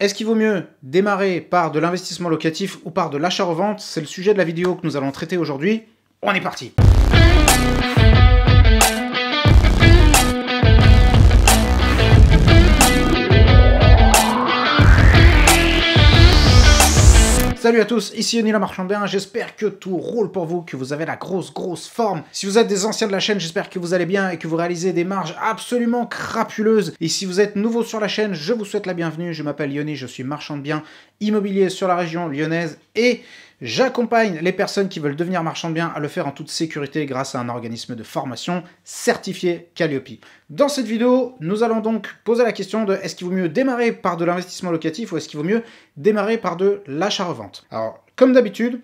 Est-ce qu'il vaut mieux démarrer par de l'investissement locatif ou par de l'achat-revente? C'est le sujet de la vidéo que nous allons traiter aujourd'hui. On est parti! Salut à tous, ici Yoni la marchand de biens, j'espère que tout roule pour vous, que vous avez la grosse forme. Si vous êtes des anciens de la chaîne, j'espère que vous allez bien et que vous réalisez des marges absolument crapuleuses. Et si vous êtes nouveau sur la chaîne, je vous souhaite la bienvenue. Je m'appelle Yoni, je suis marchand de biens immobilier sur la région lyonnaise et j'accompagne les personnes qui veulent devenir marchands de biens à le faire en toute sécurité grâce à un organisme de formation certifié Calliope. Dans cette vidéo, nous allons donc poser la question de est-ce qu'il vaut mieux démarrer par de l'investissement locatif ou est-ce qu'il vaut mieux démarrer par de l'achat-revente? Alors, comme d'habitude,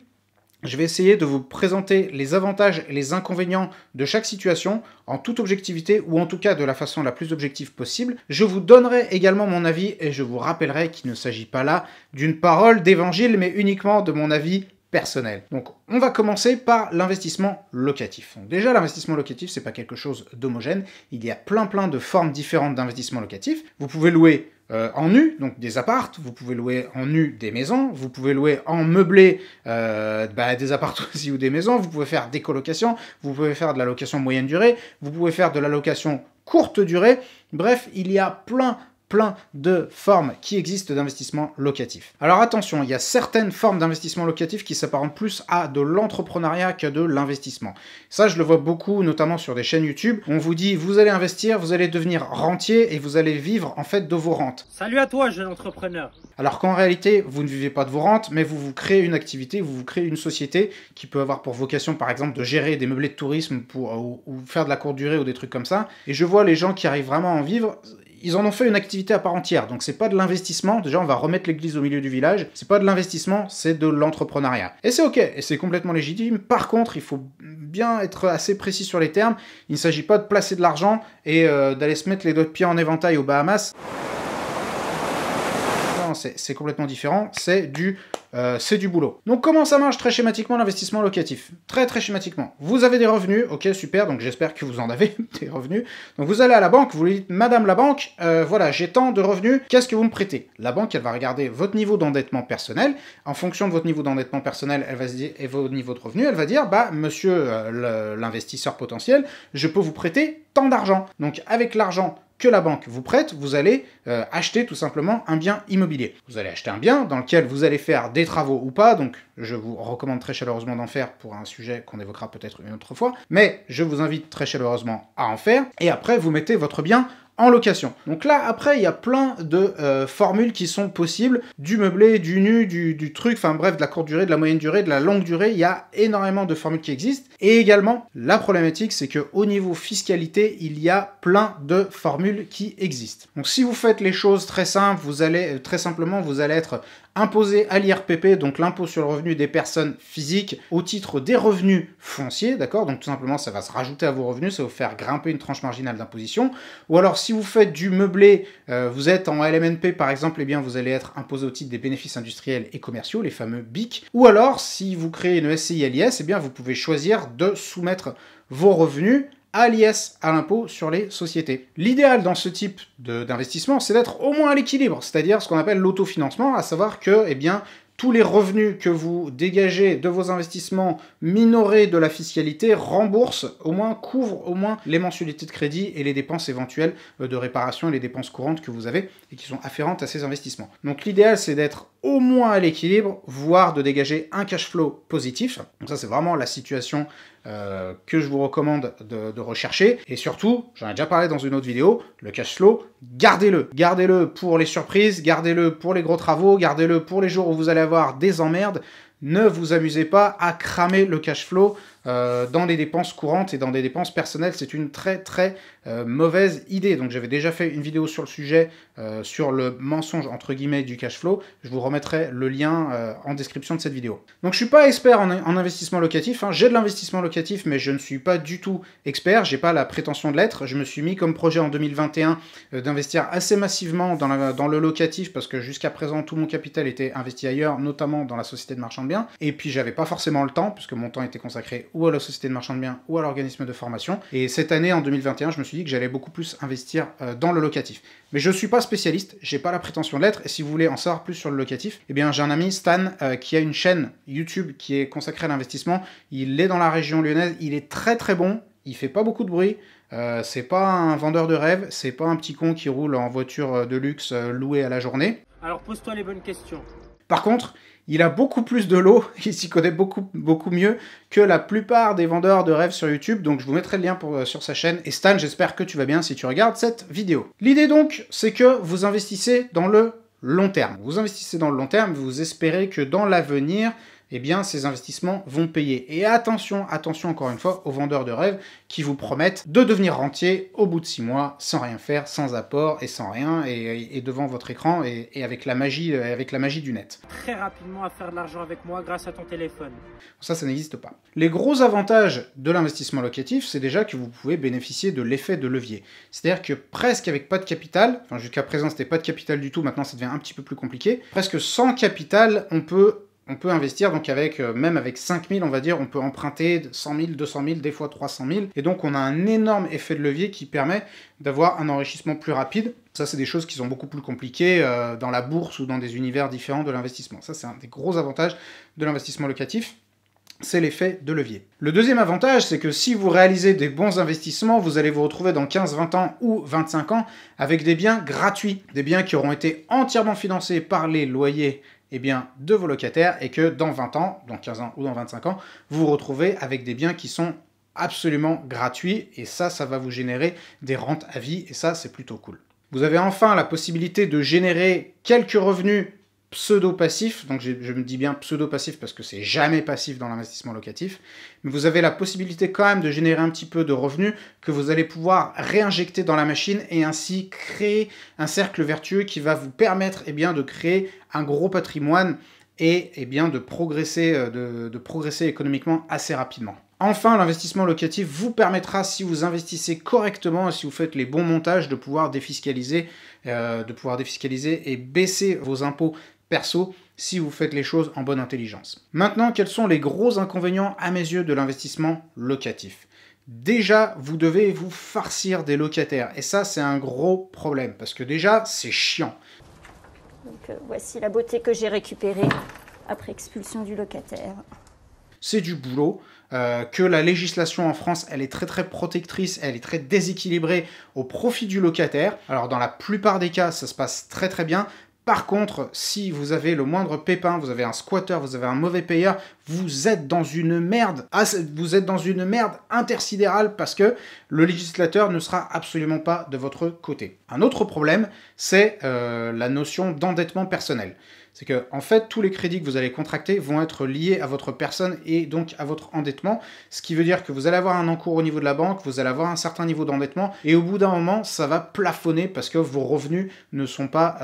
je vais essayer de vous présenter les avantages et les inconvénients de chaque situation en toute objectivité ou en tout cas de la façon la plus objective possible. Je vous donnerai également mon avis et je vous rappellerai qu'il ne s'agit pas là d'une parole d'évangile mais uniquement de mon avis personnel. Donc on va commencer par l'investissement locatif. Donc, déjà l'investissement locatif c'est pas quelque chose d'homogène, il y a plein de formes différentes d'investissement locatif. Vous pouvez louer en nu, donc des appartes, vous pouvez louer en nu des maisons, vous pouvez louer en meublé des appartes aussi ou des maisons, vous pouvez faire des colocations, vous pouvez faire de la location moyenne durée, vous pouvez faire de la location courte durée, bref, il y a plein de formes qui existent d'investissement locatif. Alors attention, il y a certaines formes d'investissement locatif qui s'apparentent plus à de l'entrepreneuriat que de l'investissement. Ça, je le vois beaucoup, notamment sur des chaînes YouTube. On vous dit, vous allez investir, vous allez devenir rentier et vous allez vivre en fait de vos rentes. Salut à toi, jeune entrepreneur. Alors qu'en réalité, vous ne vivez pas de vos rentes, mais vous créez une activité, vous créez une société qui peut avoir pour vocation, par exemple, de gérer des meublés de tourisme ou faire de la courte durée ou des trucs comme ça. Et je vois les gens qui arrivent vraiment à en vivre, ils en ont fait une activité à part entière, donc c'est pas de l'investissement, déjà on va remettre l'église au milieu du village, c'est pas de l'investissement, c'est de l'entrepreneuriat. Et c'est ok, et c'est complètement légitime, par contre il faut bien être assez précis sur les termes, il ne s'agit pas de placer de l'argent et d'aller se mettre les doigts de pied en éventail aux Bahamas. Non, c'est complètement différent, c'est du boulot. Donc comment ça marche très schématiquement l'investissement locatif? Très schématiquement. Vous avez des revenus, ok super, donc j'espère que vous en avez des revenus. Donc vous allez à la banque, vous lui dites madame la banque, voilà j'ai tant de revenus, qu'est-ce que vous me prêtez? La banque elle va regarder votre niveau d'endettement personnel, en fonction de votre niveau d'endettement personnel, elle va se dire, et votre niveau de revenu, elle va dire bah monsieur l'investisseur potentiel, je peux vous prêter tant d'argent. Donc avec l'argent que la banque vous prête, vous allez acheter tout simplement un bien immobilier. Vous allez acheter un bien dans lequel vous allez faire des travaux ou pas, donc je vous recommande très chaleureusement d'en faire pour un sujet qu'on évoquera peut-être une autre fois, mais je vous invite très chaleureusement à en faire, et après vous mettez votre bien en location. Donc là, après, il y a plein de formules qui sont possibles, du meublé, du nu, du truc, enfin bref, de la courte durée, de la moyenne durée, de la longue durée, il y a énormément de formules qui existent. Et également, la problématique, c'est qu'au niveau fiscalité, il y a plein de formules qui existent. Donc si vous faites les choses très simples, vous allez être imposé à l'IRPP, donc l'impôt sur le revenu des personnes physiques, au titre des revenus fonciers, d'accord? Donc tout simplement, ça va se rajouter à vos revenus, ça va vous faire grimper une tranche marginale d'imposition. Ou alors, si vous faites du meublé, vous êtes en LMNP par exemple, eh bien vous allez être imposé au titre des bénéfices industriels et commerciaux, les fameux BIC. Ou alors, si vous créez une SCI à l'IS, eh bien vous pouvez choisir de soumettre vos revenus à l'IS, à l'impôt sur les sociétés. L'idéal dans ce type d'investissement, c'est d'être au moins à l'équilibre, c'est-à-dire ce qu'on appelle l'autofinancement, à savoir que, eh bien, tous les revenus que vous dégagez de vos investissements minorés de la fiscalité remboursent, couvrent au moins les mensualités de crédit et les dépenses éventuelles de réparation et les dépenses courantes que vous avez et qui sont afférentes à ces investissements. Donc l'idéal c'est d'être au moins à l'équilibre, voire de dégager un cash flow positif. Donc ça c'est vraiment la situation que je vous recommande de rechercher. Et surtout, j'en ai déjà parlé dans une autre vidéo, le cash flow, gardez-le. Gardez-le pour les surprises, gardez-le pour les gros travaux, gardez-le pour les jours où vous allez avoir des emmerdes. Ne vous amusez pas à cramer le cash flow dans les dépenses courantes et dans des dépenses personnelles. C'est une très mauvaise idée. Donc j'avais déjà fait une vidéo sur le sujet, sur le mensonge entre guillemets du cash flow. Je vous remettrai le lien en description de cette vidéo. Donc je suis pas expert en investissement locatif, hein. J'ai de l'investissement locatif mais je ne suis pas du tout expert, j'ai pas la prétention de l'être. Je me suis mis comme projet en 2021 d'investir assez massivement dans le locatif parce que jusqu'à présent tout mon capital était investi ailleurs, notamment dans la société de marchand de biens. Et puis j'avais pas forcément le temps puisque mon temps était consacré ou à la société de marchand de biens, ou à l'organisme de formation. Et cette année, en 2021, je me suis dit que j'allais beaucoup plus investir dans le locatif. Mais je ne suis pas spécialiste, j'ai pas la prétention de l'être, et si vous voulez en savoir plus sur le locatif, eh bien j'ai un ami, Stan, qui a une chaîne YouTube qui est consacrée à l'investissement. Il est dans la région lyonnaise, il est très très bon, il fait pas beaucoup de bruit, c'est pas un vendeur de rêve, c'est pas un petit con qui roule en voiture de luxe louée à la journée. Alors pose-toi les bonnes questions. Par contre, il a beaucoup plus de lots, il s'y connaît beaucoup mieux que la plupart des vendeurs de rêves sur YouTube, donc je vous mettrai le lien sur sa chaîne. Et Stan, j'espère que tu vas bien si tu regardes cette vidéo. L'idée donc, c'est que vous investissez dans le long terme. Vous investissez dans le long terme, vous espérez que dans l'avenir, eh bien, ces investissements vont payer. Et attention, attention encore une fois aux vendeurs de rêves qui vous promettent de devenir rentier au bout de 6 mois, sans rien faire, sans apport et sans rien, et devant votre écran et avec la magie du net. Très rapidement à faire de l'argent avec moi grâce à ton téléphone. Ça n'existe pas. Les gros avantages de l'investissement locatif, c'est déjà que vous pouvez bénéficier de l'effet de levier. C'est-à-dire que presque avec pas de capital, enfin jusqu'à présent c'était pas de capital du tout, maintenant ça devient un petit peu plus compliqué, presque sans capital, on peut investir, donc même avec 5 000, on va dire, on peut emprunter 100 000, 200 000, des fois 300 000. Et donc, on a un énorme effet de levier qui permet d'avoir un enrichissement plus rapide. Ça, c'est des choses qui sont beaucoup plus compliquées dans la bourse ou dans des univers différents de l'investissement. Ça, c'est un des gros avantages de l'investissement locatif. C'est l'effet de levier. Le deuxième avantage, c'est que si vous réalisez des bons investissements, vous allez vous retrouver dans 15, 20 ans ou 25 ans avec des biens gratuits, des biens qui auront été entièrement financés par les loyers de vos locataires, et que dans 20 ans, dans 15 ans ou dans 25 ans, vous vous retrouvez avec des biens qui sont absolument gratuits, et ça va vous générer des rentes à vie, et ça, c'est plutôt cool. Vous avez enfin la possibilité de générer quelques revenus pseudo-passif, donc je me dis bien pseudo-passif parce que c'est jamais passif dans l'investissement locatif, mais vous avez la possibilité quand même de générer un petit peu de revenus que vous allez pouvoir réinjecter dans la machine et ainsi créer un cercle vertueux qui va vous permettre de créer un gros patrimoine et de progresser économiquement assez rapidement. Enfin, l'investissement locatif vous permettra, si vous investissez correctement et si vous faites les bons montages, de pouvoir défiscaliser et baisser vos impôts perso si vous faites les choses en bonne intelligence. Maintenant, quels sont les gros inconvénients à mes yeux de l'investissement locatif ? Déjà, vous devez vous farcir des locataires, et ça, c'est un gros problème, parce que déjà, c'est chiant. Donc voici la beauté que j'ai récupérée après expulsion du locataire. C'est du boulot, que la législation en France, elle est très très protectrice, elle est très déséquilibrée au profit du locataire. Alors dans la plupart des cas, ça se passe très très bien. Par contre, si vous avez le moindre pépin, vous avez un squatter, vous avez un mauvais payeur, vous êtes dans une merde. Vous êtes dans une merde intersidérale parce que le législateur ne sera absolument pas de votre côté. Un autre problème, c'est la notion d'endettement personnel. C'est que, en fait, tous les crédits que vous allez contracter vont être liés à votre personne et donc à votre endettement, ce qui veut dire que vous allez avoir un encours au niveau de la banque, vous allez avoir un certain niveau d'endettement, et au bout d'un moment, ça va plafonner parce que vos revenus ne sont pas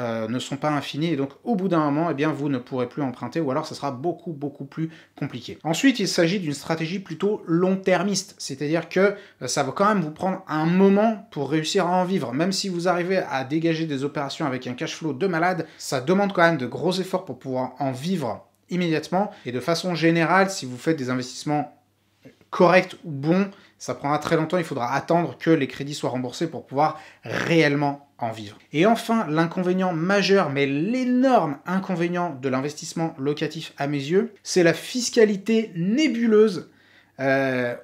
infinis, et donc au bout d'un moment, vous ne pourrez plus emprunter, ou alors ça sera beaucoup plus compliqué. Ensuite, il s'agit d'une stratégie plutôt long-termiste, c'est-à-dire que ça va quand même vous prendre un moment pour réussir à en vivre. Même si vous arrivez à dégager des opérations avec un cash flow de malade, ça demande quand même de gros efforts pour pouvoir en vivre immédiatement. Et de façon générale, si vous faites des investissements corrects ou bons, ça prendra très longtemps, il faudra attendre que les crédits soient remboursés pour pouvoir réellement en vivre. Et enfin, l'inconvénient majeur, mais l'énorme inconvénient de l'investissement locatif à mes yeux, c'est la fiscalité nébuleuse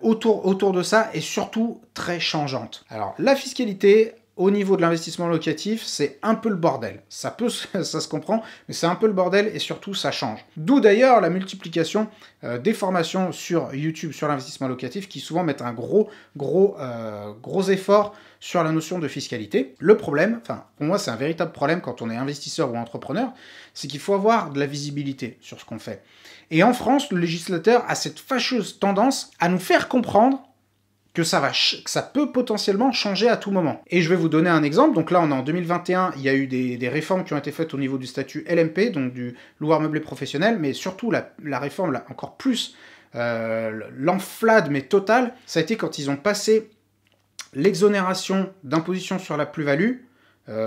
autour de ça, et surtout très changeante. Alors la fiscalité au niveau de l'investissement locatif, c'est un peu le bordel. Ça se comprend, mais c'est un peu le bordel, et surtout ça change. D'où d'ailleurs la multiplication des formations sur YouTube sur l'investissement locatif qui souvent mettent un gros effort sur la notion de fiscalité. Le problème, pour moi c'est un véritable problème quand on est investisseur ou entrepreneur, c'est qu'il faut avoir de la visibilité sur ce qu'on fait. Et en France, le législateur a cette fâcheuse tendance à nous faire comprendre que ça peut potentiellement changer à tout moment. Et je vais vous donner un exemple. Donc là, on est en 2021, il y a eu des réformes qui ont été faites au niveau du statut LMP, donc du loueur meublé professionnel, mais surtout la réforme, là, encore plus, l'enflade, mais totale, ça a été quand ils ont passé l'exonération d'imposition sur la plus-value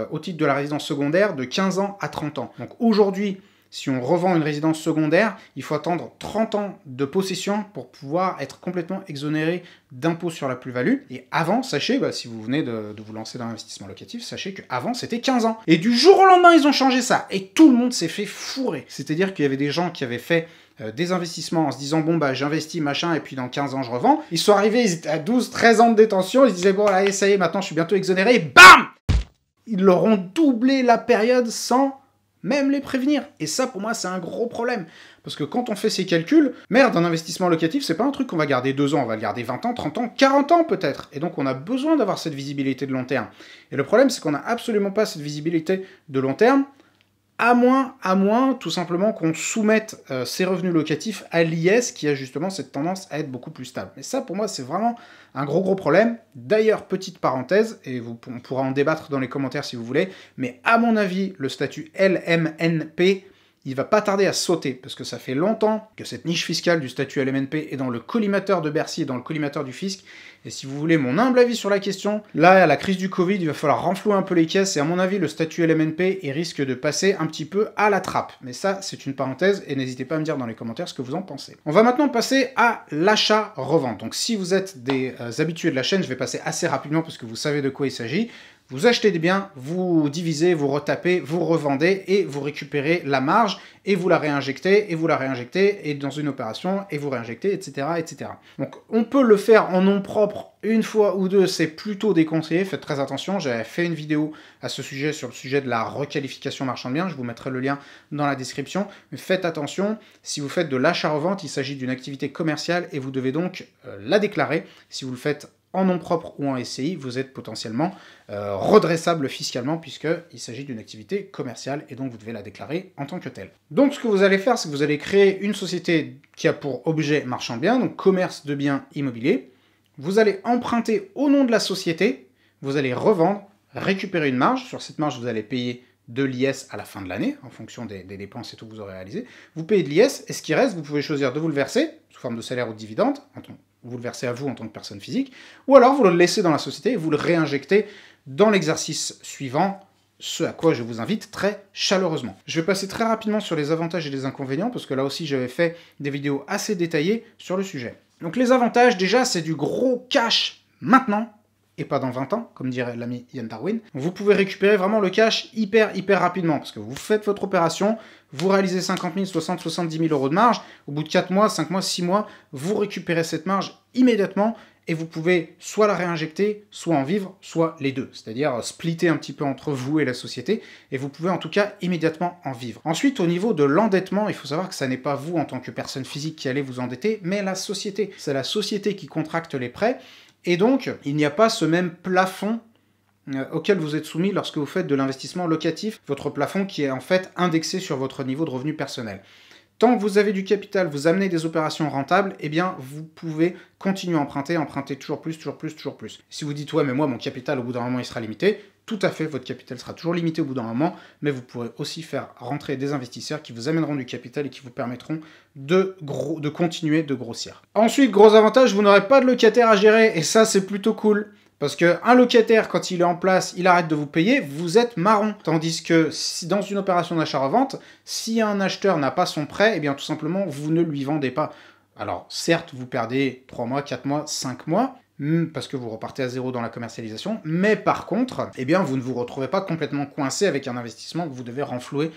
au titre de la résidence secondaire de 15 ans à 30 ans. Donc aujourd'hui, si on revend une résidence secondaire, il faut attendre 30 ans de possession pour pouvoir être complètement exonéré d'impôt sur la plus-value. Et avant, sachez, si vous venez de vous lancer dans l'investissement locatif, sachez qu'avant c'était 15 ans. Et du jour au lendemain, ils ont changé ça. Et tout le monde s'est fait fourrer. C'est-à-dire qu'il y avait des gens qui avaient fait des investissements en se disant bon j'investis machin et puis dans 15 ans je revends. Ils sont arrivés, ils étaient à 12-13 ans de détention, ils se disaient bon allez ça y est maintenant je suis bientôt exonéré et BAM! Ils leur ont doublé la période sans même les prévenir. Et ça pour moi c'est un gros problème. Parce que quand on fait ces calculs, merde, un investissement locatif, c'est pas un truc qu'on va garder 2 ans, on va le garder 20 ans, 30 ans, 40 ans peut-être. Et donc on a besoin d'avoir cette visibilité de long terme. Et le problème c'est qu'on n'a absolument pas cette visibilité de long terme, à moins tout simplement qu'on soumette ces revenus locatifs à l'IS qui a justement cette tendance à être beaucoup plus stable. Et ça, pour moi, c'est vraiment un gros problème. D'ailleurs, petite parenthèse, et on pourra en débattre dans les commentaires si vous voulez, mais à mon avis, le statut LMNP, il va pas tarder à sauter, parce que ça fait longtemps que cette niche fiscale du statut LMNP est dans le collimateur de Bercy et dans le collimateur du fisc. Et si vous voulez mon humble avis sur la question, là, à la crise du Covid, il va falloir renflouer un peu les caisses, et à mon avis, le statut LMNP risque de passer un petit peu à la trappe. Mais ça, c'est une parenthèse, et n'hésitez pas à me dire dans les commentaires ce que vous en pensez. On va maintenant passer à l'achat-revente. Donc si vous êtes des habitués de la chaîne, je vais passer assez rapidement, parce que vous savez de quoi il s'agit. Vous achetez des biens, vous divisez, vous retapez, vous revendez et vous récupérez la marge et vous la réinjectez et dans une opération et vous réinjectez, etc., etc. Donc on peut le faire en nom propre une fois ou deux, c'est plutôt déconseillé, faites très attention. J'avais fait une vidéo à ce sujet sur le sujet de la requalification marchand de biens, je vous mettrai le lien dans la description. Mais faites attention, si vous faites de l'achat-revente, il s'agit d'une activité commerciale et vous devez donc la déclarer. Si vous le faites en nom propre ou en SCI, vous êtes potentiellement redressable fiscalement puisqu'il s'agit d'une activité commerciale et donc vous devez la déclarer en tant que telle. Donc ce que vous allez faire, c'est que vous allez créer une société qui a pour objet marchand de biens, donc commerce de biens immobiliers. Vous allez emprunter au nom de la société, vous allez revendre, récupérer une marge. Sur cette marge, vous allez payer de l'IS à la fin de l'année, en fonction des dépenses et tout que vous aurez réalisé. Vous payez de l'IS, et ce qui reste, vous pouvez choisir de vous le verser, sous forme de salaire ou de dividende, vous le versez à vous en tant que personne physique, ou alors vous le laissez dans la société et vous le réinjectez dans l'exercice suivant, ce à quoi je vous invite très chaleureusement. Je vais passer très rapidement sur les avantages et les inconvénients, parce que là aussi j'avais fait des vidéos assez détaillées sur le sujet. Donc les avantages, déjà, c'est du gros cash maintenant, et pas dans 20 ans, comme dirait l'ami Ian Darwin. Vous pouvez récupérer vraiment le cash hyper rapidement, parce que vous faites votre opération, vous réalisez 50 000, 60, 70 000 euros de marge, au bout de 4 mois, 5 mois, 6 mois, vous récupérez cette marge immédiatement, et vous pouvez soit la réinjecter, soit en vivre, soit les deux. C'est-à-dire splitter un petit peu entre vous et la société, et vous pouvez en tout cas immédiatement en vivre. Ensuite, au niveau de l'endettement, il faut savoir que ça n'est pas vous en tant que personne physique qui allez vous endetter, mais la société. C'est la société qui contracte les prêts, et donc il n'y a pas ce même plafond auquel vous êtes soumis lorsque vous faites de l'investissement locatif, votre plafond qui est en fait indexé sur votre niveau de revenu personnel. Tant que vous avez du capital, vous amenez des opérations rentables, eh bien vous pouvez continuer à emprunter toujours plus. Si vous dites ouais mais moi mon capital au bout d'un moment il sera limité, tout à fait, votre capital sera toujours limité au bout d'un moment, mais vous pourrez aussi faire rentrer des investisseurs qui vous amèneront du capital et qui vous permettront de continuer de grossir. Ensuite, gros avantage, vous n'aurez pas de locataire à gérer, et ça c'est plutôt cool. Parce qu'un locataire, quand il est en place, il arrête de vous payer, vous êtes marron. Tandis que si dans une opération d'achat-revente, si un acheteur n'a pas son prêt, eh bien tout simplement, vous ne lui vendez pas. Alors certes, vous perdez 3 mois, 4 mois, 5 mois, parce que vous repartez à zéro dans la commercialisation, mais par contre, eh bien vous ne vous retrouvez pas complètement coincé avec un investissement que vous devez renflouer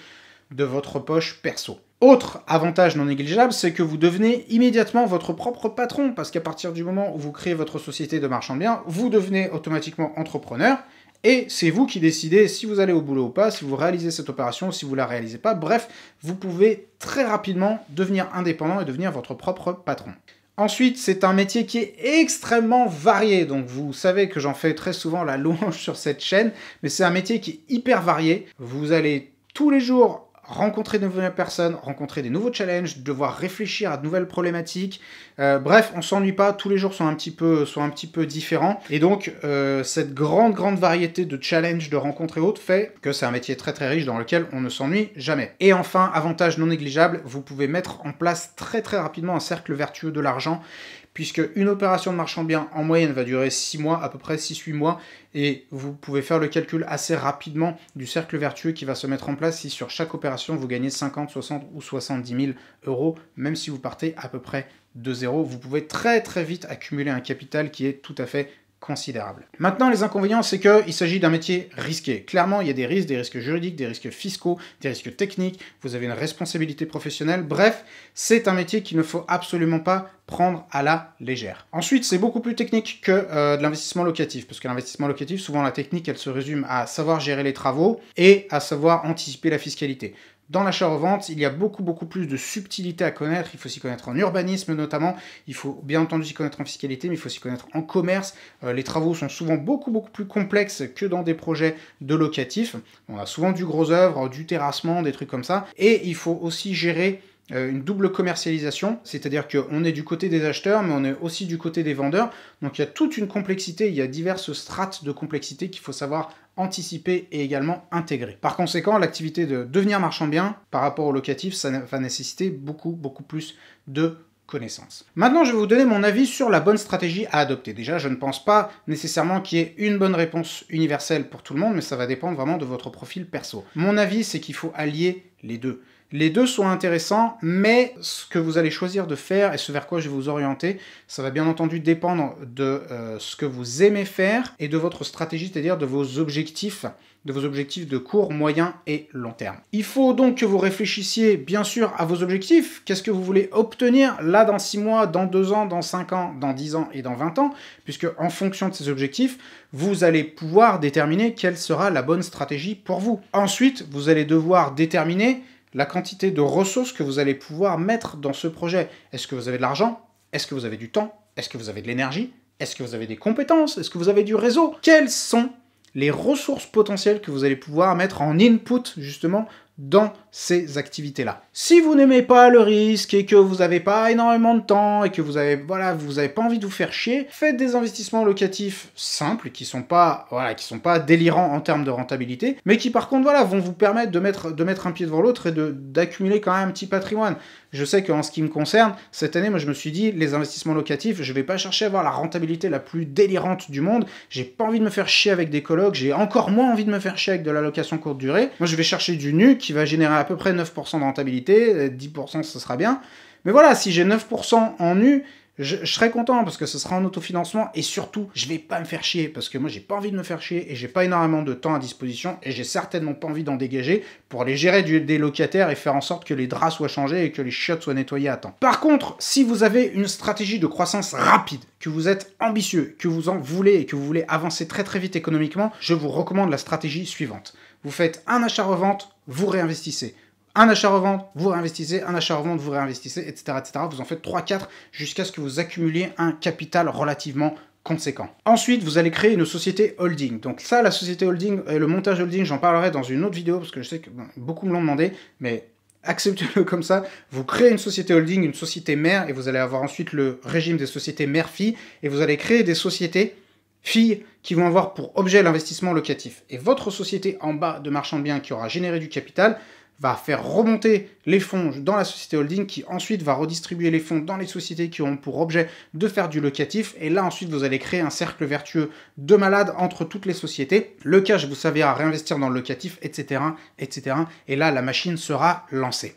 de votre poche perso. Autre avantage non négligeable, c'est que vous devenez immédiatement votre propre patron, parce qu'à partir du moment où vous créez votre société de marchand de biens, vous devenez automatiquement entrepreneur, et c'est vous qui décidez si vous allez au boulot ou pas, si vous réalisez cette opération, si vous la réalisez pas, bref, vous pouvez très rapidement devenir indépendant et devenir votre propre patron. Ensuite, c'est un métier qui est extrêmement varié, donc vous savez que j'en fais très souvent la louange sur cette chaîne, mais c'est un métier qui est hyper varié. Vous allez tous les jours rencontrer de nouvelles personnes, rencontrer des nouveaux challenges, devoir réfléchir à de nouvelles problématiques. Bref, on s'ennuie pas, tous les jours sont un petit peu différents. Et donc, cette grande variété de challenges, de rencontres et autres fait que c'est un métier très riche dans lequel on ne s'ennuie jamais. Et enfin, avantage non négligeable, vous pouvez mettre en place très rapidement un cercle vertueux de l'argent, puisque une opération de marchand de biens en moyenne va durer 6 mois, à peu près 6-8 mois, et vous pouvez faire le calcul assez rapidement du cercle vertueux qui va se mettre en place si sur chaque opération vous gagnez 50, 60 ou 70 000 euros, même si vous partez à peu près de zéro, vous pouvez très très vite accumuler un capital qui est tout à fait considérable. Maintenant, les inconvénients, c'est qu'il s'agit d'un métier risqué. Clairement, il y a des risques juridiques, des risques fiscaux, des risques techniques, vous avez une responsabilité professionnelle, bref, c'est un métier qu'il ne faut absolument pas prendre à la légère. Ensuite, c'est beaucoup plus technique que de l'investissement locatif, parce que l'investissement locatif, souvent la technique, elle se résume à savoir gérer les travaux et à savoir anticiper la fiscalité. Dans l'achat-revente, il y a beaucoup plus de subtilité à connaître. Il faut s'y connaître en urbanisme notamment. Il faut bien entendu s'y connaître en fiscalité, mais il faut s'y connaître en commerce. Les travaux sont souvent beaucoup plus complexes que dans des projets de locatif. On a souvent du gros œuvre, du terrassement, des trucs comme ça. Et il faut aussi gérer une double commercialisation, c'est-à-dire qu'on est du côté des acheteurs, mais on est aussi du côté des vendeurs. Donc il y a toute une complexité, il y a diverses strates de complexité qu'il faut savoir anticiper et également intégrer. Par conséquent, l'activité de devenir marchand de biens par rapport au locatif, ça va nécessiter beaucoup plus de connaissances. Maintenant, je vais vous donner mon avis sur la bonne stratégie à adopter. Déjà, je ne pense pas nécessairement qu'il y ait une bonne réponse universelle pour tout le monde, mais ça va dépendre vraiment de votre profil perso. Mon avis, c'est qu'il faut allier les deux. Les deux sont intéressants, mais ce que vous allez choisir de faire et ce vers quoi je vais vous orienter, ça va bien entendu dépendre de ce que vous aimez faire et de votre stratégie, c'est-à-dire de vos objectifs de court, moyen et long terme. Il faut donc que vous réfléchissiez bien sûr à vos objectifs. Qu'est-ce que vous voulez obtenir là dans 6 mois, dans 2 ans, dans 5 ans, dans 10 ans et dans 20 ans, puisque en fonction de ces objectifs, vous allez pouvoir déterminer quelle sera la bonne stratégie pour vous. Ensuite, vous allez devoir déterminer la quantité de ressources que vous allez pouvoir mettre dans ce projet. Est-ce que vous avez de l'argent? Est-ce que vous avez du temps? Est-ce que vous avez de l'énergie? Est-ce que vous avez des compétences? Est-ce que vous avez du réseau? Quelles sont les ressources potentielles que vous allez pouvoir mettre en input, justement, dans ces activités-là. Si vous n'aimez pas le risque et que vous n'avez pas énormément de temps et que vous avez pas envie de vous faire chier, faites des investissements locatifs simples qui sont pas délirants en termes de rentabilité, mais qui par contre vont vous permettre de mettre un pied devant l'autre et d'accumuler quand même un petit patrimoine. Je sais qu'en ce qui me concerne, cette année, moi je me suis dit, les investissements locatifs, je vais pas chercher à avoir la rentabilité la plus délirante du monde, j'ai pas envie de me faire chier avec des colocs, j'ai encore moins envie de me faire chier avec de la location courte durée. Moi je vais chercher du nu qui va générer à peu près 9% de rentabilité, 10% ce sera bien. Mais voilà, si j'ai 9% en nu, je serai content parce que ce sera en autofinancement et surtout, je vais pas me faire chier parce que moi, j'ai pas envie de me faire chier et j'ai pas énormément de temps à disposition et j'ai certainement pas envie d'en dégager pour aller gérer des locataires et faire en sorte que les draps soient changés et que les chiottes soient nettoyées à temps. Par contre, si vous avez une stratégie de croissance rapide, que vous êtes ambitieux, que vous en voulez et que vous voulez avancer très vite économiquement, je vous recommande la stratégie suivante. Vous faites un achat-revente, vous réinvestissez. Un achat-revente, vous réinvestissez, un achat-revente, vous réinvestissez, etc., etc. Vous en faites 3-4 jusqu'à ce que vous accumuliez un capital relativement conséquent. Ensuite, vous allez créer une société holding. Donc ça, la société holding et le montage holding, j'en parlerai dans une autre vidéo parce que je sais que beaucoup me l'ont demandé, mais acceptez-le comme ça. Vous créez une société holding, une société mère, et vous allez avoir ensuite le régime des sociétés mère-fille, et vous allez créer des sociétés filles qui vont avoir pour objet l'investissement locatif. Et votre société en bas de marchand de biens qui aura généré du capital va faire remonter les fonds dans la société holding qui ensuite va redistribuer les fonds dans les sociétés qui auront pour objet de faire du locatif. Et là, ensuite, vous allez créer un cercle vertueux de malade entre toutes les sociétés. Le cash vous servira à réinvestir dans le locatif, etc., etc. Et là, la machine sera lancée.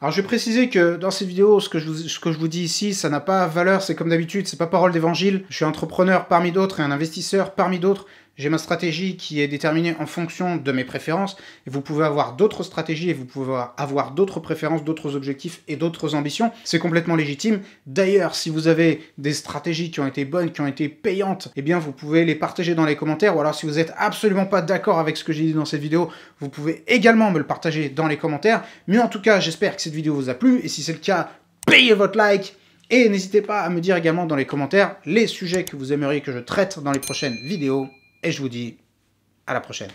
Alors je vais préciser que dans cette vidéo, ce que je vous dis ici, ça n'a pas valeur, c'est comme d'habitude, c'est pas parole d'évangile. Je suis entrepreneur parmi d'autres et un investisseur parmi d'autres. J'ai ma stratégie qui est déterminée en fonction de mes préférences. Et vous pouvez avoir d'autres stratégies et vous pouvez avoir d'autres préférences, d'autres objectifs et d'autres ambitions. C'est complètement légitime. D'ailleurs, si vous avez des stratégies qui ont été bonnes, qui ont été payantes, eh bien vous pouvez les partager dans les commentaires. Ou alors si vous n'êtes absolument pas d'accord avec ce que j'ai dit dans cette vidéo, vous pouvez également me le partager dans les commentaires. Mais en tout cas, j'espère que cette vidéo vous a plu. Et si c'est le cas, payez votre like. Et n'hésitez pas à me dire également dans les commentaires les sujets que vous aimeriez que je traite dans les prochaines vidéos. Et je vous dis à la prochaine.